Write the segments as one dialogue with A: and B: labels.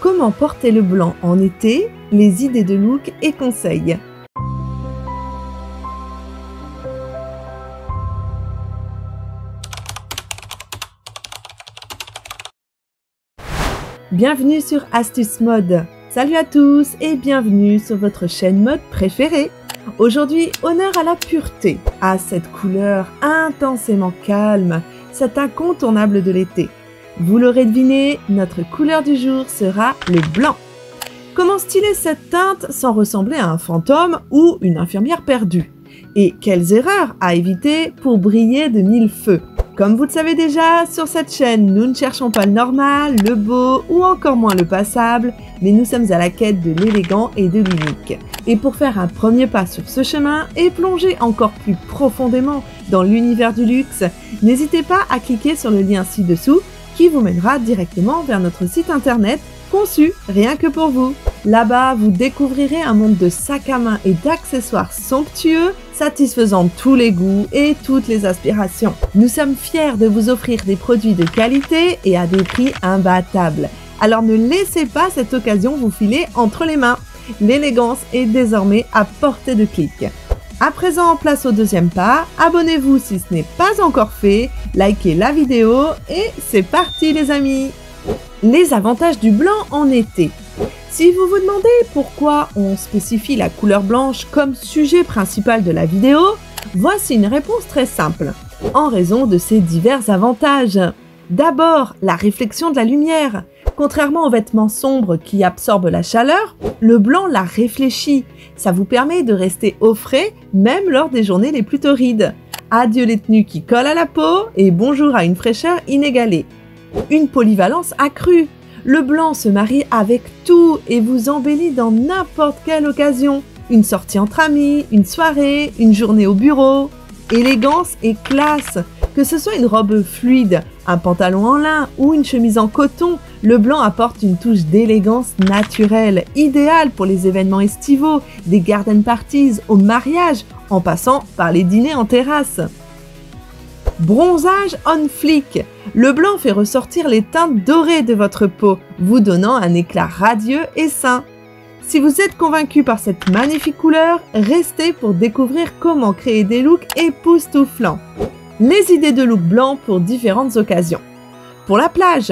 A: Comment porter le blanc en été? Les idées de look et conseils. Bienvenue sur Astuce Mode. Salut à tous et bienvenue sur votre chaîne mode préférée. Aujourd'hui, honneur à la pureté, à cette couleur intensément calme, cet incontournable de l'été. Vous l'aurez deviné, notre couleur du jour sera le blanc. Comment styler cette teinte sans ressembler à un fantôme ou une infirmière perdue? Et quelles erreurs à éviter pour briller de mille feux? Comme vous le savez déjà, sur cette chaîne, nous ne cherchons pas le normal, le beau ou encore moins le passable, mais nous sommes à la quête de l'élégant et de l'unique. Et pour faire un premier pas sur ce chemin et plonger encore plus profondément dans l'univers du luxe, n'hésitez pas à cliquer sur le lien ci-dessous qui vous mènera directement vers notre site internet conçu rien que pour vous. Là-bas, vous découvrirez un monde de sacs à main et d'accessoires somptueux, satisfaisant tous les goûts et toutes les aspirations. Nous sommes fiers de vous offrir des produits de qualité et à des prix imbattables. Alors ne laissez pas cette occasion vous filer entre les mains. L'élégance est désormais à portée de clic. À présent, place au deuxième pas. Abonnez-vous si ce n'est pas encore fait, likez la vidéo et c'est parti les amis! Les avantages du blanc en été. Si vous vous demandez pourquoi on spécifie la couleur blanche comme sujet principal de la vidéo, voici une réponse très simple. En raison de ses divers avantages. D'abord, la réflexion de la lumière. Contrairement aux vêtements sombres qui absorbent la chaleur, le blanc la réfléchit. Ça vous permet de rester au frais même lors des journées les plus torrides. Adieu les tenues qui collent à la peau et bonjour à une fraîcheur inégalée. Une polyvalence accrue. Le blanc se marie avec tout et vous embellit dans n'importe quelle occasion. Une sortie entre amis, une soirée, une journée au bureau. Élégance et classe. Que ce soit une robe fluide, un pantalon en lin ou une chemise en coton, le blanc apporte une touche d'élégance naturelle, idéale pour les événements estivaux, des garden parties au mariage, en passant par les dîners en terrasse. Bronzage on fleek. Le blanc fait ressortir les teintes dorées de votre peau, vous donnant un éclat radieux et sain. Si vous êtes convaincu par cette magnifique couleur, restez pour découvrir comment créer des looks époustouflants. Les idées de look blanc pour différentes occasions. Pour la plage,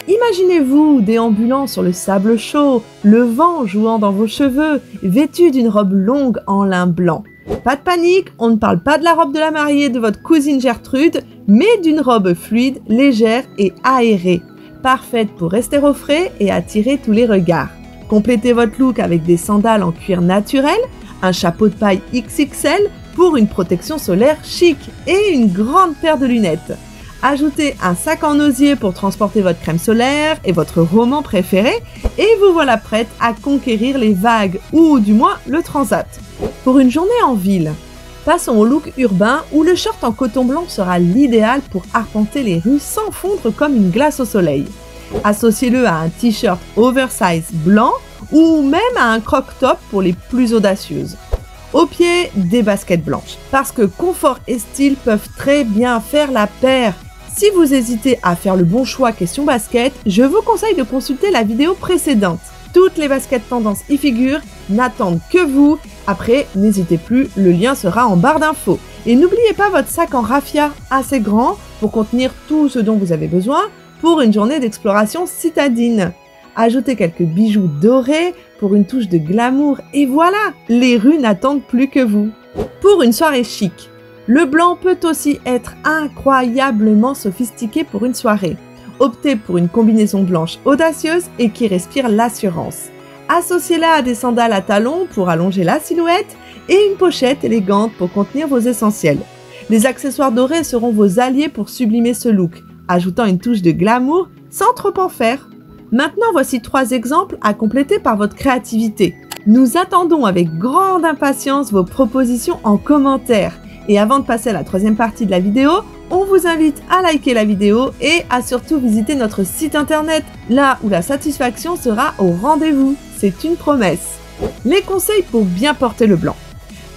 A: imaginez-vous déambulant sur le sable chaud, le vent jouant dans vos cheveux, vêtu d'une robe longue en lin blanc. Pas de panique, on ne parle pas de la robe de la mariée de votre cousine Gertrude, mais d'une robe fluide, légère et aérée, parfaite pour rester au frais et attirer tous les regards. Complétez votre look avec des sandales en cuir naturel, un chapeau de paille XXL pour une protection solaire chic et une grande paire de lunettes. Ajoutez un sac en osier pour transporter votre crème solaire et votre roman préféré et vous voilà prête à conquérir les vagues ou du moins le transat. Pour une journée en ville, passons au look urbain où le short en coton blanc sera l'idéal pour arpenter les rues sans fondre comme une glace au soleil. Associez-le à un t-shirt oversize blanc ou même à un croc-top pour les plus audacieuses. Au pied, des baskets blanches, parce que confort et style peuvent très bien faire la paire. Si vous hésitez à faire le bon choix question basket, je vous conseille de consulter la vidéo précédente. Toutes les baskets tendance y figurent, n'attendent que vous. Après, n'hésitez plus, le lien sera en barre d'infos. Et n'oubliez pas votre sac en raffia assez grand pour contenir tout ce dont vous avez besoin pour une journée d'exploration citadine. Ajoutez quelques bijoux dorés pour une touche de glamour et voilà, les rues n'attendent plus que vous. Pour une soirée chic, le blanc peut aussi être incroyablement sophistiqué pour une soirée. Optez pour une combinaison blanche audacieuse et qui respire l'assurance. Associez-la à des sandales à talons pour allonger la silhouette et une pochette élégante pour contenir vos essentiels. Les accessoires dorés seront vos alliés pour sublimer ce look, ajoutant une touche de glamour sans trop en faire. Maintenant, voici 3 exemples à compléter par votre créativité. Nous attendons avec grande impatience vos propositions en commentaire. Et avant de passer à la 3e partie de la vidéo, on vous invite à liker la vidéo et à surtout visiter notre site internet, là où la satisfaction sera au rendez-vous. C'est une promesse. Les conseils pour bien porter le blanc.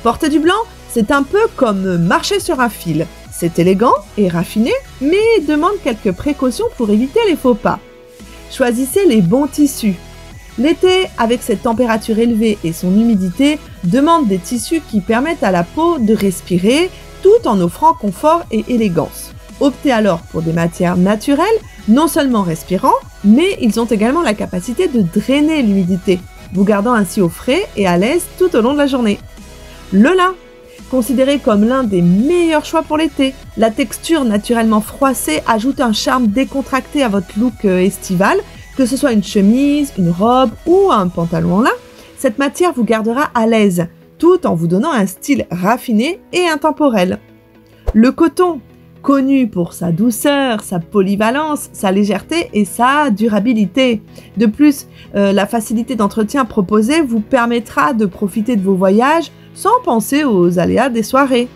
A: Porter du blanc, c'est un peu comme marcher sur un fil. C'est élégant et raffiné, mais demande quelques précautions pour éviter les faux pas. Choisissez les bons tissus. L'été, avec cette température élevée et son humidité, demande des tissus qui permettent à la peau de respirer tout en offrant confort et élégance. Optez alors pour des matières naturelles, non seulement respirants, mais ils ont également la capacité de drainer l'humidité, vous gardant ainsi au frais et à l'aise tout au long de la journée. Le lin, considéré comme l'un des meilleurs choix pour l'été. La texture naturellement froissée ajoute un charme décontracté à votre look estival, que ce soit une chemise, une robe ou un pantalon en lin. Cette matière vous gardera à l'aise, tout en vous donnant un style raffiné et intemporel. Le coton, connu pour sa douceur, sa polyvalence, sa légèreté et sa durabilité. De plus, la facilité d'entretien proposée vous permettra de profiter de vos voyages sans penser aux aléas des soirées.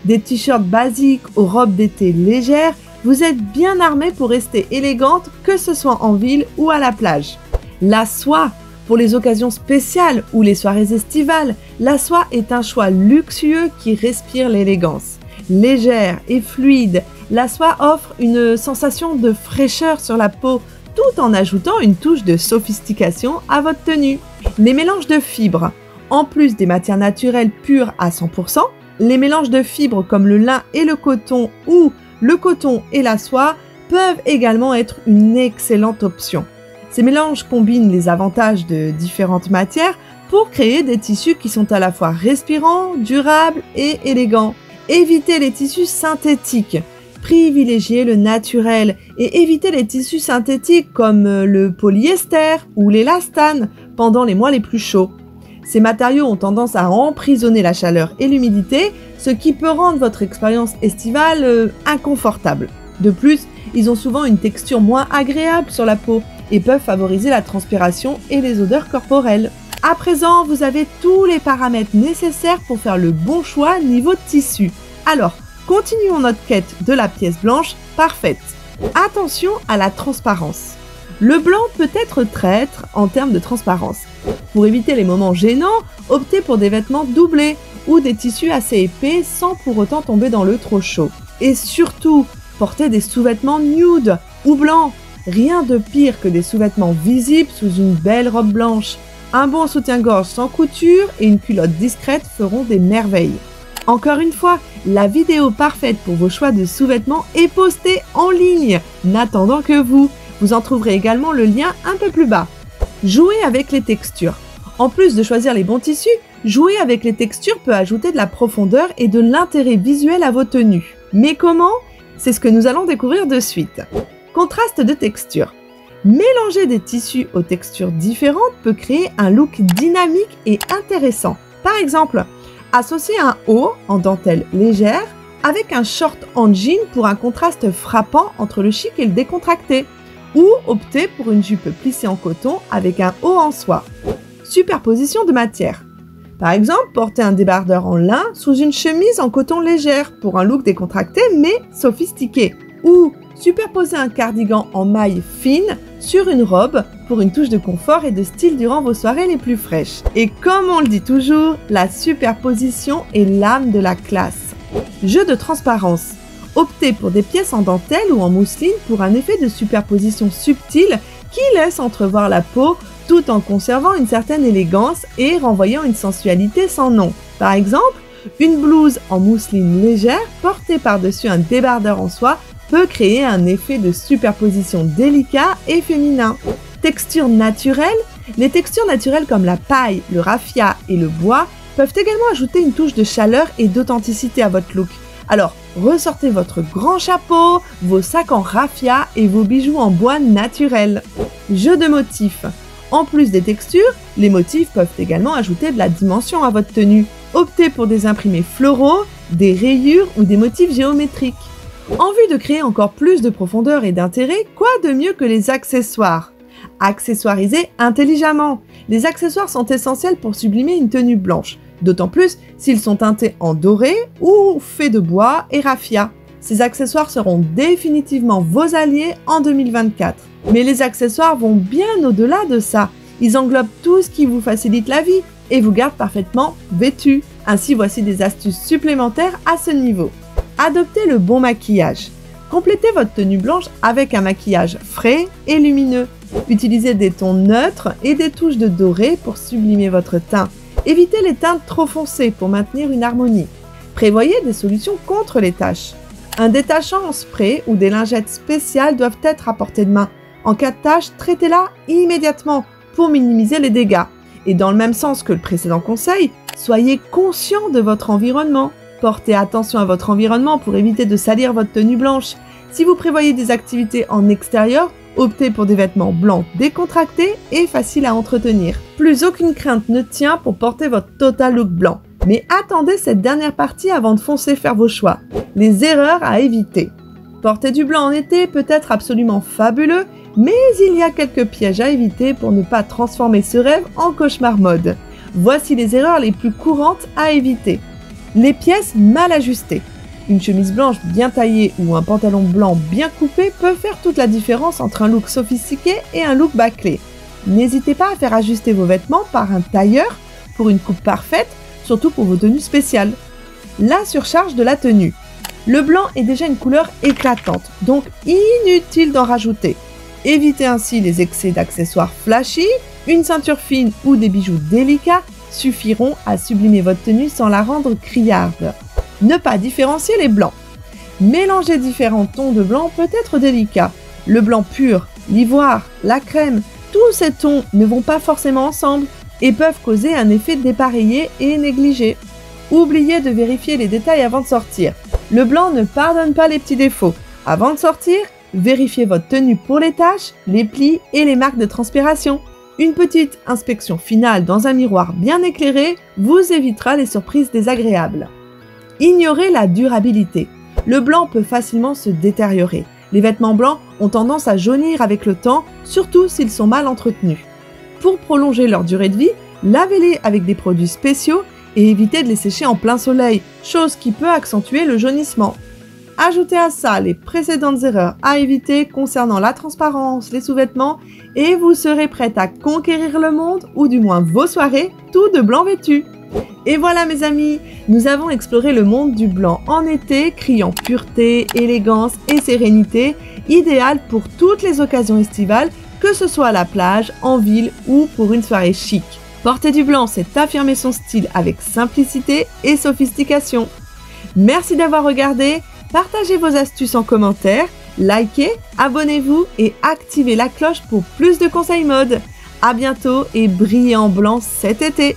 A: Des t-shirts basiques aux robes d'été légères, vous êtes bien armé pour rester élégante, que ce soit en ville ou à la plage. La soie, pour les occasions spéciales ou les soirées estivales, la soie est un choix luxueux qui respire l'élégance. Légère et fluide, la soie offre une sensation de fraîcheur sur la peau, tout en ajoutant une touche de sophistication à votre tenue. Les mélanges de fibres, en plus des matières naturelles pures à 100%, les mélanges de fibres comme le lin et le coton ou le coton et la soie peuvent également être une excellente option. Ces mélanges combinent les avantages de différentes matières pour créer des tissus qui sont à la fois respirants, durables et élégants. Évitez les tissus synthétiques, privilégiez le naturel et évitez les tissus synthétiques comme le polyester ou l'élastane pendant les mois les plus chauds. Ces matériaux ont tendance à emprisonner la chaleur et l'humidité, ce qui peut rendre votre expérience estivale inconfortable. De plus, ils ont souvent une texture moins agréable sur la peau et peuvent favoriser la transpiration et les odeurs corporelles. À présent, vous avez tous les paramètres nécessaires pour faire le bon choix niveau tissu. Alors, continuons notre quête de la pièce blanche parfaite. Attention à la transparence. Le blanc peut être traître en termes de transparence. Pour éviter les moments gênants, optez pour des vêtements doublés ou des tissus assez épais sans pour autant tomber dans le trop chaud. Et surtout, portez des sous-vêtements nude ou blancs. Rien de pire que des sous-vêtements visibles sous une belle robe blanche. Un bon soutien-gorge sans couture et une culotte discrète feront des merveilles. Encore une fois, la vidéo parfaite pour vos choix de sous-vêtements est postée en ligne, n'attendant que vous. Vous en trouverez également le lien un peu plus bas. Jouez avec les textures. En plus de choisir les bons tissus, jouer avec les textures peut ajouter de la profondeur et de l'intérêt visuel à vos tenues. Mais comment? C'est ce que nous allons découvrir de suite. Contraste de texture. Mélanger des tissus aux textures différentes peut créer un look dynamique et intéressant. Par exemple, associer un haut en dentelle légère avec un short en jean pour un contraste frappant entre le chic et le décontracté. Ou opter pour une jupe plissée en coton avec un haut en soie. Superposition de matières. Par exemple, porter un débardeur en lin sous une chemise en coton légère pour un look décontracté mais sophistiqué. Ou superposer un cardigan en maille fine sur une robe pour une touche de confort et de style durant vos soirées les plus fraîches. Et comme on le dit toujours, la superposition est l'âme de la classe. Jeu de transparence. Optez pour des pièces en dentelle ou en mousseline pour un effet de superposition subtile qui laisse entrevoir la peau tout en conservant une certaine élégance et renvoyant une sensualité sans nom. Par exemple, une blouse en mousseline légère portée par-dessus un débardeur en soie peut créer un effet de superposition délicat et féminin. Texture naturelle. Les textures naturelles comme la paille, le raffia et le bois peuvent également ajouter une touche de chaleur et d'authenticité à votre look. Alors, ressortez votre grand chapeau, vos sacs en raffia et vos bijoux en bois naturel. Jeu de motifs. En plus des textures, les motifs peuvent également ajouter de la dimension à votre tenue. Optez pour des imprimés floraux, des rayures ou des motifs géométriques. En vue de créer encore plus de profondeur et d'intérêt, quoi de mieux que les accessoires? Accessoirisez intelligemment. Les accessoires sont essentiels pour sublimer une tenue blanche. D'autant plus s'ils sont teintés en doré ou faits de bois et raffia. Ces accessoires seront définitivement vos alliés en 2024. Mais les accessoires vont bien au-delà de ça. Ils englobent tout ce qui vous facilite la vie et vous gardent parfaitement vêtu. Ainsi, voici des astuces supplémentaires à ce niveau. Adoptez le bon maquillage. Complétez votre tenue blanche avec un maquillage frais et lumineux. Utilisez des tons neutres et des touches de doré pour sublimer votre teint. Évitez les teintes trop foncées pour maintenir une harmonie. Prévoyez des solutions contre les taches. Un détachant en spray ou des lingettes spéciales doivent être à portée de main. En cas de tache, traitez-la immédiatement pour minimiser les dégâts. Et dans le même sens que le précédent conseil, soyez conscient de votre environnement. Portez attention à votre environnement pour éviter de salir votre tenue blanche. Si vous prévoyez des activités en extérieur, optez pour des vêtements blancs décontractés et faciles à entretenir. Plus aucune crainte ne tient pour porter votre total look blanc. Mais attendez cette dernière partie avant de foncer faire vos choix. Les erreurs à éviter. Porter du blanc en été peut être absolument fabuleux, mais il y a quelques pièges à éviter pour ne pas transformer ce rêve en cauchemar mode. Voici les erreurs les plus courantes à éviter. Les pièces mal ajustées. Une chemise blanche bien taillée ou un pantalon blanc bien coupé peut faire toute la différence entre un look sophistiqué et un look bâclé. N'hésitez pas à faire ajuster vos vêtements par un tailleur pour une coupe parfaite, surtout pour vos tenues spéciales. La surcharge de la tenue. Le blanc est déjà une couleur éclatante, donc inutile d'en rajouter. Évitez ainsi les excès d'accessoires flashy, une ceinture fine ou des bijoux délicats suffiront à sublimer votre tenue sans la rendre criarde. Ne pas différencier les blancs. Mélanger différents tons de blanc peut être délicat. Le blanc pur, l'ivoire, la crème, tous ces tons ne vont pas forcément ensemble et peuvent causer un effet dépareillé et négligé. Oubliez de vérifier les détails avant de sortir. Le blanc ne pardonne pas les petits défauts. Avant de sortir, vérifiez votre tenue pour les taches, les plis et les marques de transpiration. Une petite inspection finale dans un miroir bien éclairé vous évitera les surprises désagréables. Ignorez la durabilité. Le blanc peut facilement se détériorer. Les vêtements blancs ont tendance à jaunir avec le temps, surtout s'ils sont mal entretenus. Pour prolonger leur durée de vie, lavez-les avec des produits spéciaux et évitez de les sécher en plein soleil, chose qui peut accentuer le jaunissement. Ajoutez à ça les précédentes erreurs à éviter concernant la transparence, les sous-vêtements et vous serez prête à conquérir le monde ou du moins vos soirées, tout de blanc vêtu. Et voilà mes amis, nous avons exploré le monde du blanc en été, criant pureté, élégance et sérénité, idéal pour toutes les occasions estivales, que ce soit à la plage, en ville ou pour une soirée chic. Porter du blanc, c'est affirmer son style avec simplicité et sophistication. Merci d'avoir regardé, partagez vos astuces en commentaire, likez, abonnez-vous et activez la cloche pour plus de conseils mode. À bientôt et brillez en blanc cet été.